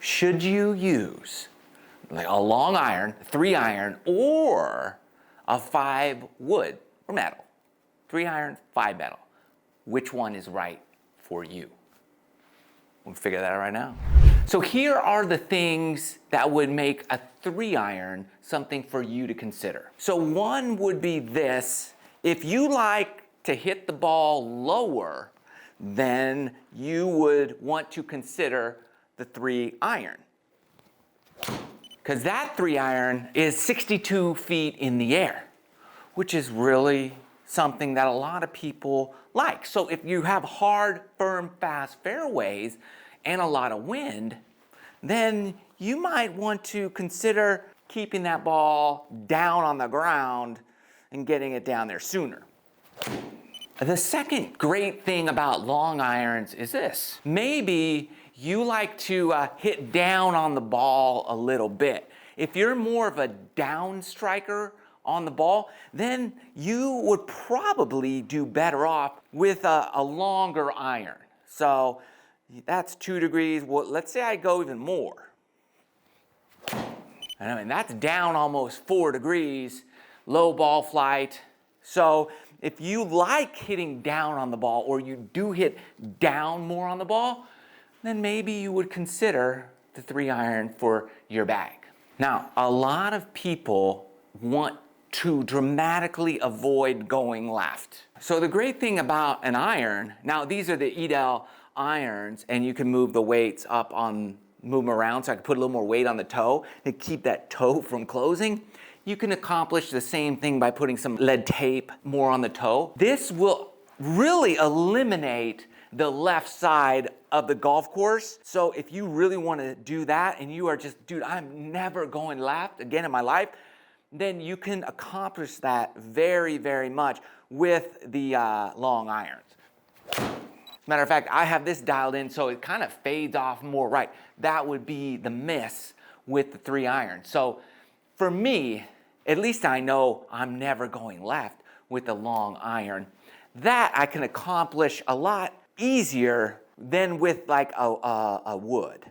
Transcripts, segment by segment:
Should you use like a long iron, 3 iron, or a 5 wood or metal? 3 iron, 5 metal. Which one is right for you? We'll figure that out right now. So here are the things that would make a 3 iron something for you to consider. So one would be this. If you like to hit the ball lower, then you would want to consider the 3 iron. Because that 3 iron is 62 feet in the air, which is really something that a lot of people like. So if you have hard, firm, fast fairways and a lot of wind, then you might want to consider keeping that ball down on the ground and getting it down there sooner. The second great thing about long irons is this. Maybe you like to hit down on the ball a little bit. If you're more of a down striker on the ball, then you would probably do better off with a longer iron. So that's 2 degrees. Well, let's say I go even more. I mean, that's down almost 4 degrees, low ball flight. So if you like hitting down on the ball, or you do hit down more on the ball, then maybe you would consider the 3 iron for your bag. Now, a lot of people want to dramatically avoid going left. So the great thing about an iron, now these are the Edel irons, and you can move the weights up move them around, so I can put a little more weight on the toe and keep that toe from closing. You can accomplish the same thing by putting some lead tape more on the toe. This will really eliminate the left side of the golf course. So if you really want to do that and you are just, dude, I'm never going left again in my life, then you can accomplish that very, very much with the long irons. Matter of fact, I have this dialed in so it kind of fades off more right. That would be the miss with the 3 iron. So for me, at least I know I'm never going left with the long iron. That I can accomplish a lot easier than with like a wood.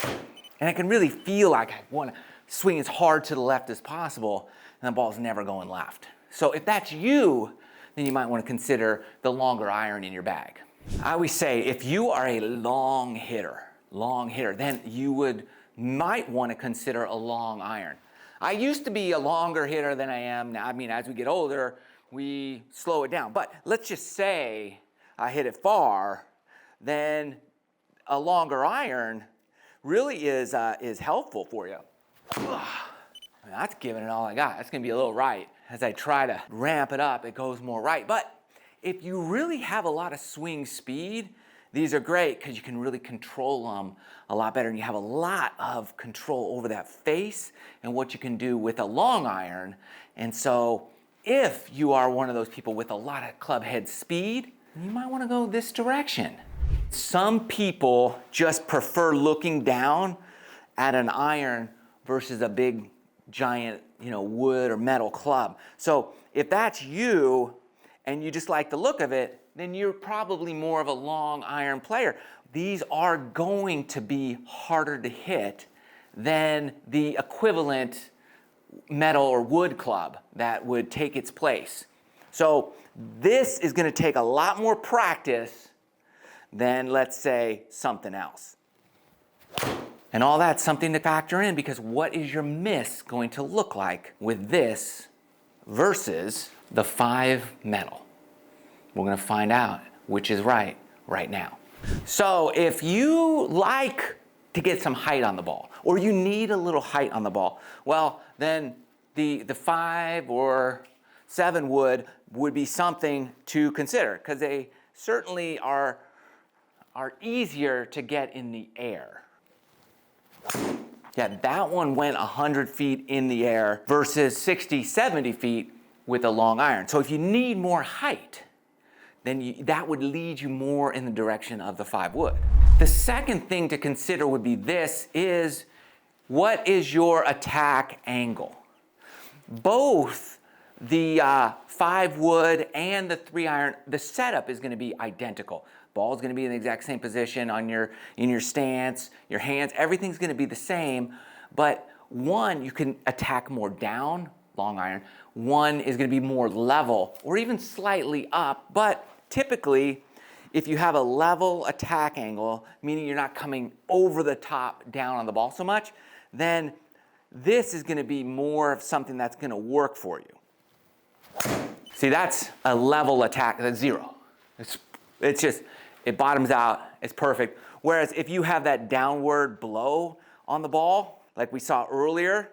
And I can really feel like I want to swing as hard to the left as possible, and the ball's never going left. So if that's you, then you might want to consider the longer iron in your bag. I always say, if you are a long hitter, then you might want to consider a long iron. I used to be a longer hitter than I am now. I mean, as we get older, we slow it down. But let's just say I hit it far, then a longer iron really is helpful for you. That's giving it all I got. That's going to be a little right. As I try to ramp it up, it goes more right. But if you really have a lot of swing speed, these are great because you can really control them a lot better, and you have a lot of control over that face and what you can do with a long iron. And so if you are one of those people with a lot of club head speed, you might want to go this direction. Some people just prefer looking down at an iron versus a big giant, wood or metal club. So if that's you and you just like the look of it, then you're probably more of a long iron player. These are going to be harder to hit than the equivalent metal or wood club that would take its place. So this is going to take a lot more practice than, let's say, something else. And all that's something to factor in, because what is your miss going to look like with this versus the 5 metal? We're going to find out which is right now. So if you like to get some height on the ball, or you need a little height on the ball, well, then the 5 or 7 wood would be something to consider, because they certainly are easier to get in the air. Yeah, that one went 100 feet in the air versus 60, 70 feet with a long iron. So if you need more height, then that would lead you more in the direction of the 5 wood. The second thing to consider would be this: is what is your attack angle? Both the 5 wood and the 3 iron, the setup is going to be identical. Ball's gonna be in the exact same position on in your stance, your hands, everything's gonna be the same, but one, you can attack more down, long iron. One is gonna be more level or even slightly up, but typically, if you have a level attack angle, meaning you're not coming over the top down on the ball so much, then this is gonna be more of something that's gonna work for you. See, that's a level attack, that's zero. It's just, it bottoms out, it's perfect. Whereas if you have that downward blow on the ball, like we saw earlier,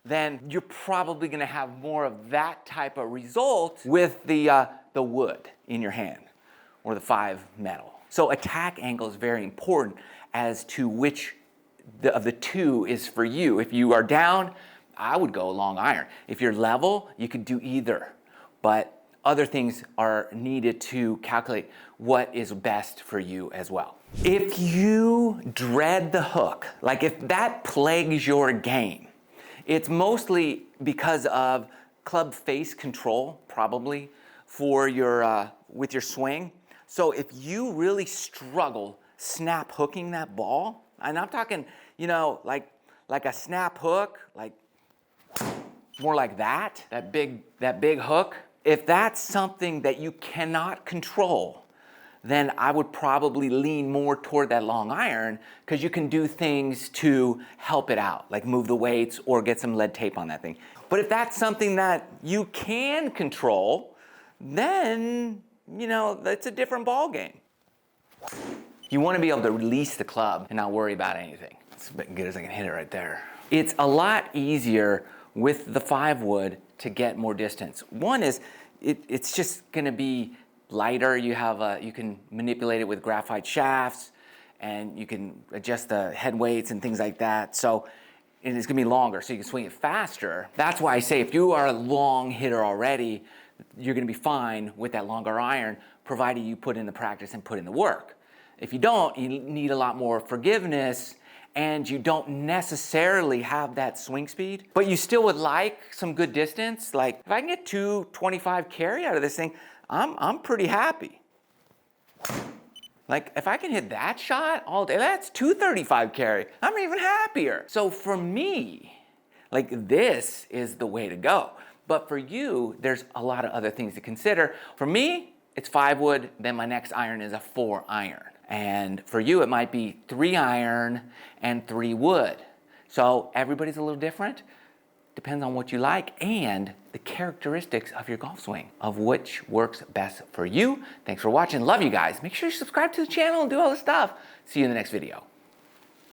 then you're probably gonna have more of that type of result with the wood in your hand or the 5 metal. So attack angle is very important as to which of the two is for you. If you are down, I would go long iron. If you're level, you could do either, but other things are needed to calculate what is best for you as well. If you dread the hook, like if that plagues your game, it's mostly because of club face control, probably, for your, with your swing. So if you really struggle snap hooking that ball, and I'm talking, you know, like a snap hook, like more like that big hook. If that's something that you cannot control, then I would probably lean more toward that long iron because you can do things to help it out, like move the weights or get some lead tape on that thing. But if that's something that you can control, then, you know, that's a different ball game. You want to be able to release the club and not worry about anything. It's as good as I can hit it right there. It's a lot easier with the 5 wood to get more distance. One is, it's just gonna be lighter. You can manipulate it with graphite shafts, and you can adjust the head weights and things like that. So, and it's gonna be longer, so you can swing it faster. That's why I say if you are a long hitter already, you're gonna be fine with that longer iron, provided you put in the practice and put in the work. If you don't, you need a lot more forgiveness, and you don't necessarily have that swing speed, but you still would like some good distance. Like if I can get 225 carry out of this thing, I'm pretty happy. Like if I can hit that shot all day, that's 235 carry. I'm even happier. So for me, like this is the way to go. But for you, there's a lot of other things to consider. For me, it's 5 wood, then my next iron is a 4 iron. And for you, it might be 3 iron and 3 wood. So everybody's a little different. Depends on what you like and the characteristics of your golf swing, of which works best for you. Thanks for watching. Love you guys. Make sure you subscribe to the channel and do all this stuff. See you in the next video.